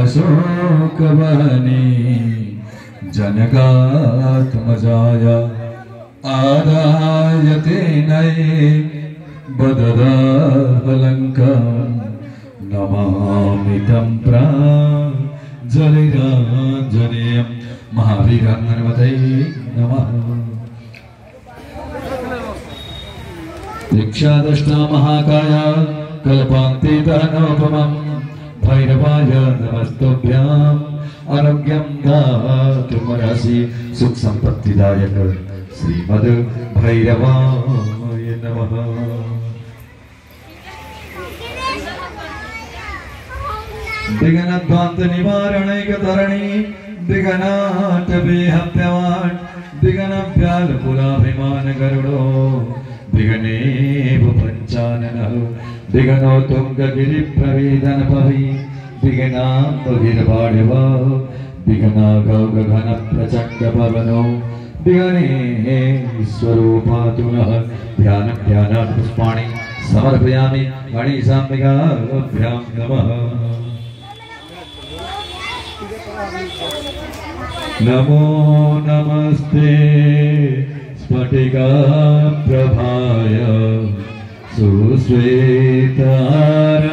अशोकवने जनकात्मजाय आदायते नये बददाहलङ्कं नमामि तं प्राञ्जलिराञ्जनेयं महावीराङ्गनवतये नमः। दीक्षादष्टा महाकाय कल्पान्तितनोपमं भैरवाय नमस्तुभ्याम् आरोग्यं दातुमर्हसि सुख संपत्तिदायक श्रीमद् भैरवाय नमः। विघ्नध्वान्त निवारणैकतरणि विघ्नाटवेहप्यवान् विघ्नव्यालपुराभिमान गरुडो विघ्नेव पञ्चाननः विघ्नो तुङ्गगिरिप्रवेदनपवि विघ्नाम्बगिरवाणिव विघ्नागौगघन प्रचण्ड पवनो विघ्नेश्वरो पातु नः। ध्यानात् पुष्पाणि समर्पयामि गणेशाम्बिकाभ्यां नमः। नमो नमस्ते स्फटिकाप्रभाय सुश्वेताराय